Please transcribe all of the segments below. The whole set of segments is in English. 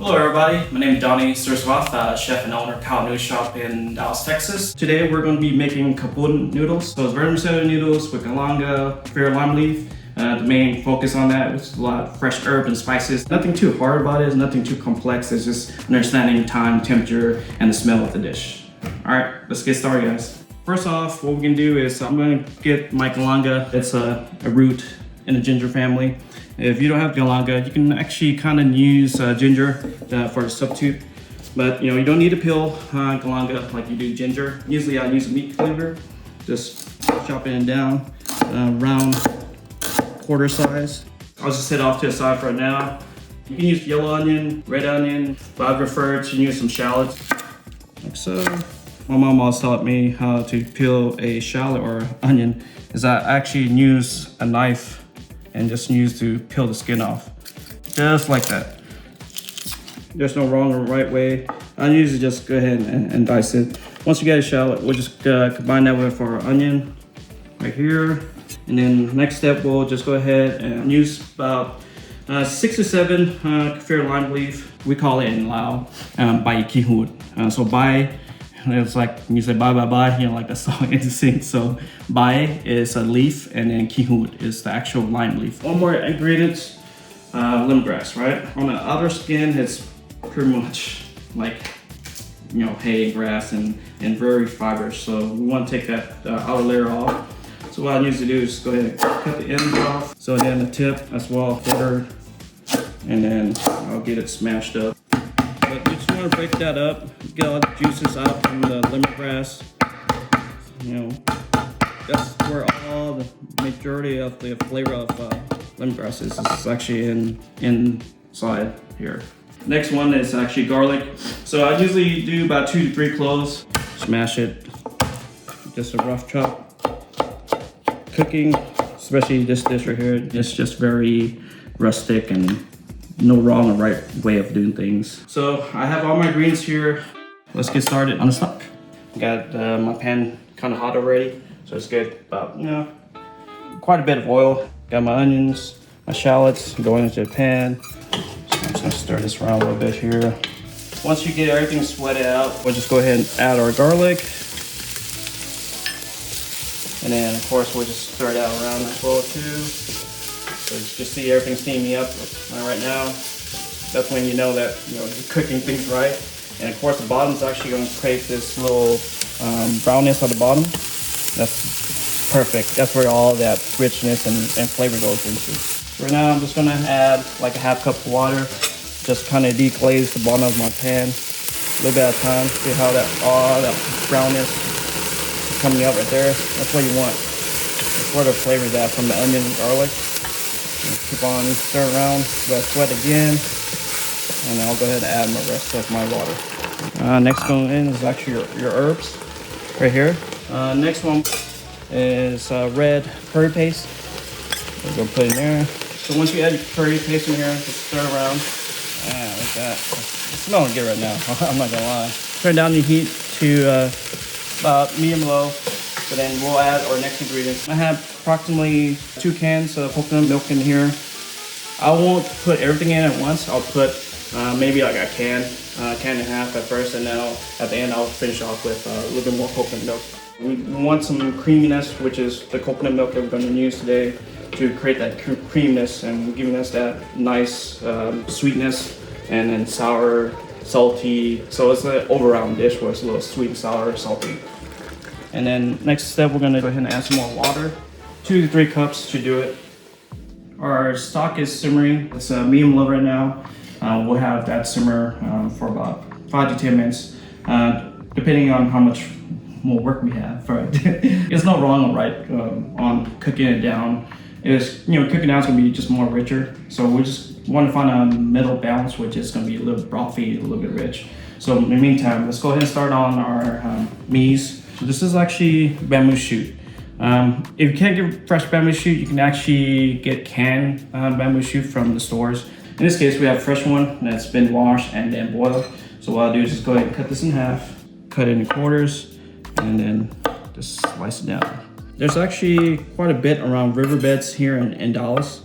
Hello everybody, my name is Johnny Surswath, chef and owner of Cow Noodle Shop in Dallas, Texas. Today we're going to be making kapun noodles. So it's vermicelli noodles with kalanga, fair lime leaf. The main focus on that was a lot of fresh herb and spices. Nothing too hard about it, it's nothing too complex. It's just understanding time, temperature, and the smell of the dish. Alright, let's get started guys. First off, what we can do is I'm going to get my kalanga. It's a root in the ginger family. If you don't have kalanga, you can actually kind of use ginger for a substitute. But you don't need to peel kalanga like you do ginger. Usually I use a meat cleaver. Just chop it down around quarter size. I'll just set off to the side for now. You can use yellow onion, red onion, but I prefer to use some shallots. Like so. My mom always taught me how to peel a shallot or onion is I actually use a knife and just use to peel the skin off. Just like that. There's no wrong or right way. I usually just go ahead and dice it. Once you get a shallot, we'll just combine that with our onion right here. And then next step, we'll just go ahead and use about 6 to 7 fair lime leaf. We call it in Lao, bai ki hut. So bai, it's like you say bye bye bye, like the song in sync. So bai is a leaf, and then kihut is the actual lime leaf. One more ingredient, lemongrass, right? On the outer skin, it's pretty much like hay, grass, and very fibrous. So we want to take that outer layer off. So what I usually do is go ahead and cut the ends off. So then the tip as well, quartered, and then I'll get it smashed up. But you just want to break that up, get all the juices out from the lemongrass. That's where all the majority of the flavor of lemongrass is. It's actually inside here. Next one is actually garlic. So I usually do about 2 to 3 cloves. Smash it, just a rough chop. Cooking, especially this dish right here, it's just very rustic and no wrong or right way of doing things. So I have all my greens here. Let's get started on the stock. Got my pan kind of hot already, so let's get about quite a bit of oil. Got my onions, my shallots going into the pan. So I'm just gonna stir this around a little bit here. Once you get everything sweated out, we'll just go ahead and add our garlic. And then of course we'll just stir that around as well too. So just see everything steaming up right now. That's when you know that you're cooking things right. And of course the bottom is actually going to create this little brownness at the bottom. That's perfect. That's where all that richness and flavor goes into. Right now I'm just going to add like a half cup of water. Just kind of deglaze the bottom of my pan. A little bit at a time. See how all that brownness is coming out right there. That's what you want. That's where the flavor is at from the onion and garlic. Keep on stirring around, let it sweat again, and I'll go ahead and add the rest of my water. Next going in is actually your herbs, right here. Next one is red curry paste. We're gonna put in there. So once you add your curry paste in here, just stir around. Like that. It's smelling good right now. I'm not gonna lie. Turn down the heat to about medium-low. So then we'll add our next ingredients. I have approximately 2 cans of coconut milk in here. I won't put everything in at once. I'll put maybe like a can and a half at first, and then at the end I'll finish off with a little bit more coconut milk. We want some creaminess, which is the coconut milk that we're going to use today to create that creaminess and giving us that nice sweetness and then sour, salty. So it's an all-around dish where it's a little sweet, sour, salty. And then next step, we're gonna go ahead and add some more water. 2 to 3 cups should do it. Our stock is simmering. It's medium low right now. We'll have that simmer for about 5 to 10 minutes, depending on how much more work we have. It's not wrong or right on cooking it down. Cooking down is gonna be just more richer. So we just want to find a middle balance, which is gonna be a little brothy, a little bit rich. So in the meantime, let's go ahead and start on our meats. So this is actually bamboo shoot. If you can't get fresh bamboo shoot, you can actually get canned bamboo shoot from the stores. In this case, we have a fresh one that's been washed and then boiled. So what I'll do is just go ahead and cut this in half, cut it into quarters, and then just slice it down. There's actually quite a bit around riverbeds here in Dallas.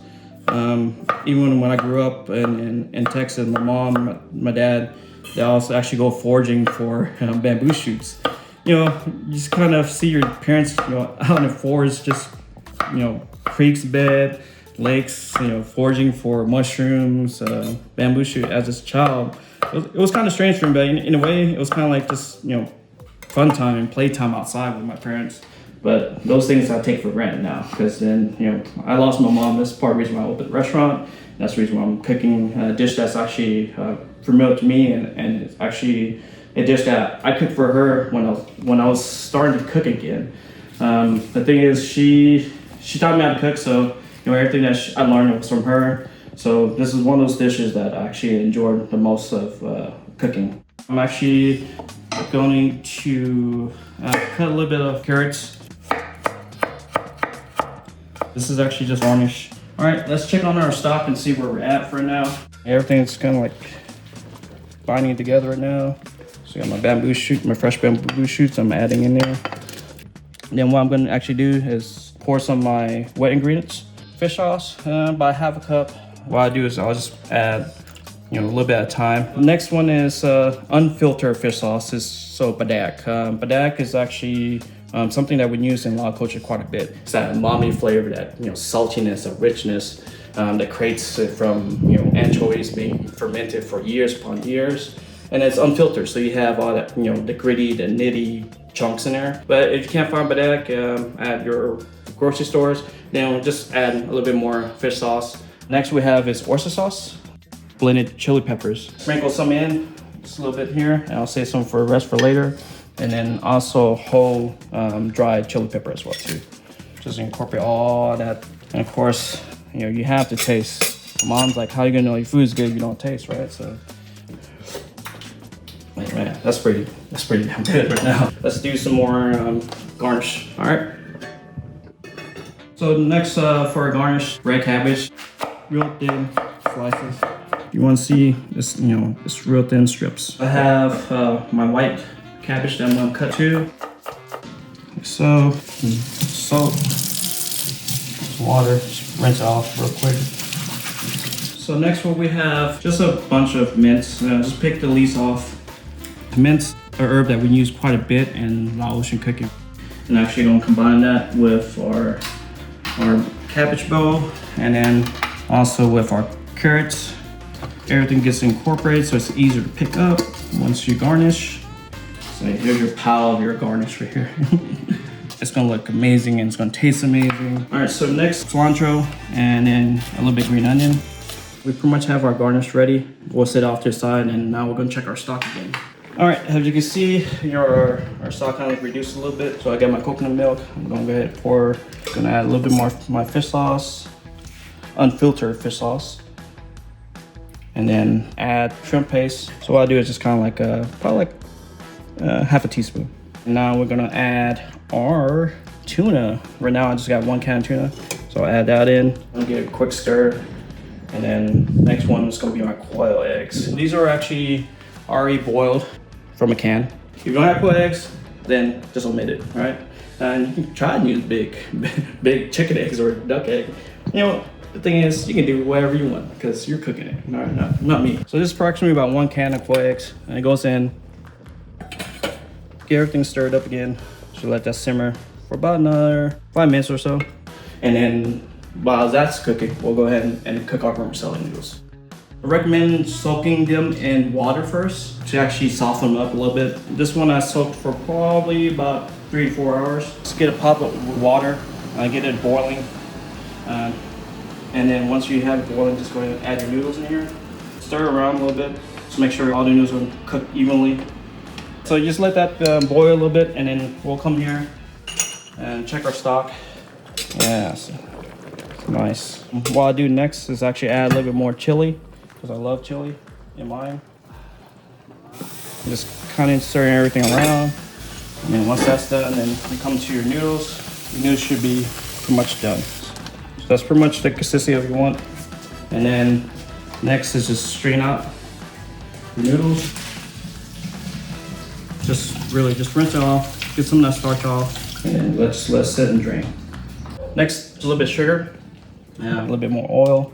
Even when I grew up in Texas, my mom, my dad, they also actually go foraging for bamboo shoots. You just kind of see your parents, out in the forest, just, creeks, bed, lakes, foraging for mushrooms, bamboo shoot as a child. It was kind of strange for me, but in a way, it was kind of like just, fun time and playtime outside with my parents. But those things I take for granted now, because then, I lost my mom. That's part of the reason why I opened the restaurant. That's the reason why I'm cooking a dish that's actually familiar to me, and it's actually a dish that I cooked for her when I was starting to cook again. The thing is, she taught me how to cook, so everything that I learned was from her. So this is one of those dishes that I actually enjoyed the most of cooking. I'm actually going to cut a little bit of carrots. This is actually just garnish. All right, let's check on our stock and see where we're at for now. Everything's kind of like binding together right now. So I got my bamboo shoot, my fresh bamboo shoots I'm adding in there. And then what I'm gonna actually do is pour some of my wet ingredients. Fish sauce, about half a cup. What I do is I'll just add, a little bit at a time. Next one is unfiltered fish sauce. So badak. Badak is actually something that we use in Lao culture quite a bit. It's that umami flavor, that saltiness, that richness that creates it from anchovies being fermented for years upon years, and it's unfiltered. So you have all that the gritty, the nitty chunks in there. But if you can't find badak at your grocery stores, then just add a little bit more fish sauce. Next we have is oyster sauce, blended chili peppers. Sprinkle some in, just a little bit here, and I'll save some for the rest for later. And then also whole dried chili pepper as well too. Just incorporate all that. And of course, you have to taste. Mom's like, how you gonna know your food's good if you don't taste, right? So, man, that's pretty damn good right now. Let's do some more garnish, all right? So next for a garnish, red cabbage, real thin slices. You wanna see this, it's real thin strips. I have my white cabbage that I'm gonna cut too. So, salt, water, just rinse it off real quick. So next what we have, just a bunch of mints. Just pick the leaves off. The mint's a herb that we use quite a bit in Laotian cooking. And actually gonna combine that with our cabbage bowl, and then also with our carrots. Everything gets incorporated so it's easier to pick up once you garnish. So here's your pile of your garnish right here. It's gonna look amazing and it's gonna taste amazing. All right, so next cilantro and then a little bit green onion. We pretty much have our garnish ready. We'll set it off to the side, and now we're gonna check our stock again. All right, as you can see, our stock kind of reduced a little bit. So I got my coconut milk. I'm gonna go ahead and pour. Gonna add a little bit more of my fish sauce, unfiltered fish sauce. And then add shrimp paste. So what I do is just kind of like probably like half a teaspoon. And now we're gonna add our tuna. Right now I just got 1 can of tuna, so I'll add that in. I'll give it a quick stir, and then next one is gonna be my quail eggs. These are actually already boiled from a can. If you don't have quail eggs, then just omit it, all right? And you can try and use big chicken eggs or duck egg. The thing is, you can do whatever you want because you're cooking it, not me. So this is approximately about 1 can of quail eggs, and it goes in. Get everything stirred up again. So let that simmer for about another 5 minutes or so. And then while that's cooking, we'll go ahead and cook our vermicelli noodles. I recommend soaking them in water first to actually soften them up a little bit. This one I soaked for probably about 3 to 4 hours. Just get a pot of water, get it boiling. And then once you have it boiling, just go ahead and add your noodles in here. Stir around a little bit, just make sure all the noodles are cooked evenly. So you just let that boil a little bit, and then we'll come here and check our stock. Yes, nice. What I do next is actually add a little bit more chili, because I love chili in mine. Just kind of stirring everything around. And then once that's done, then you come to your noodles. Your noodles should be pretty much done. So that's pretty much the consistency of you want. And then next is just strain out your noodles. Just rinse it off, get some of that starch off, and let's let it sit and drain. Next, a little bit of sugar. A little bit more oil.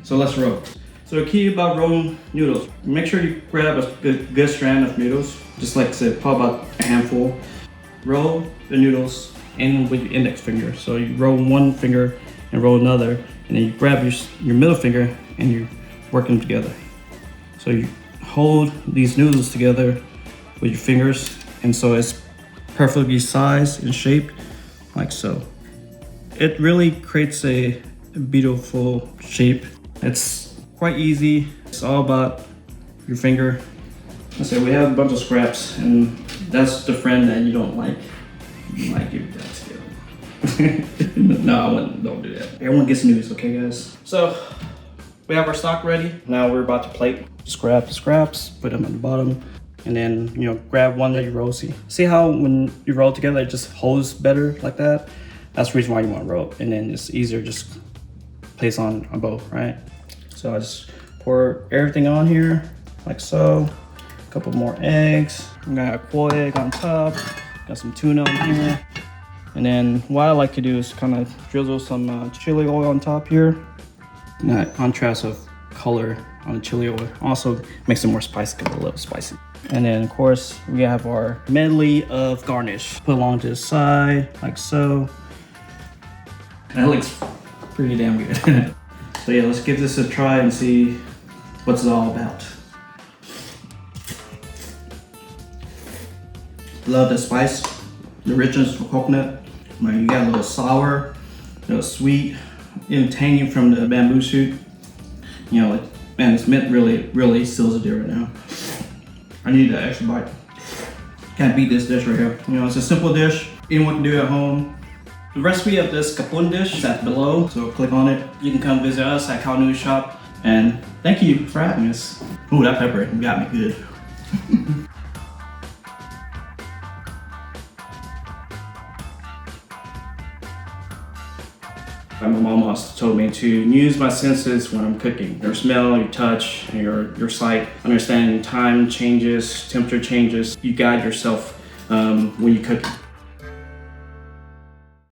So let's roll. So the key about rolling noodles, make sure you grab a good strand of noodles. Just like I said, probably about a handful. Roll the noodles in with your index finger. So you roll one finger and roll another, and then you grab your middle finger and you work them together. So you hold these noodles together with your fingers, and so it's perfectly sized and shaped, like so. It really creates a beautiful shape. It's quite easy. It's all about your finger. Let's say we have a bunch of scraps, and that's the friend that you don't like. You might give that skill. No, I wouldn't. Don't do that. Everyone gets news, okay, guys? So we have our stock ready. Now we're about to plate. Just grab the scraps, put them at the bottom, and then grab one that you roll. See how when you roll together, it just holds better like that. That's the reason why you want to roll, and then it's easier just place on both, right? So I just pour everything on here like so. A couple more eggs. I'm gonna have a quail egg on top. Got some tuna on here. And then what I like to do is kind of drizzle some chili oil on top here. And that contrast of color on the chili oil also makes it more spicy, a little spicy. And then of course we have our medley of garnish. Put along to the side like so. That looks pretty damn good. So yeah, let's give this a try and see what's it all about. Love the spice, the richness of coconut. You got a little sour, a little sweet, even tangy from the bamboo shoot. Man, this mint really seals the deal right now. I need an extra bite. Can't beat this dish right here. It's a simple dish. Anyone can do it at home. The recipe of this kapun dish is at below, so click on it. You can come visit us at Khao Noodle Shop, and thank you for having us. Ooh, that pepper got me good. My mom also told me to use my senses when I'm cooking. Your smell, your touch, your sight, understanding time changes, temperature changes. You guide yourself when you're cooking.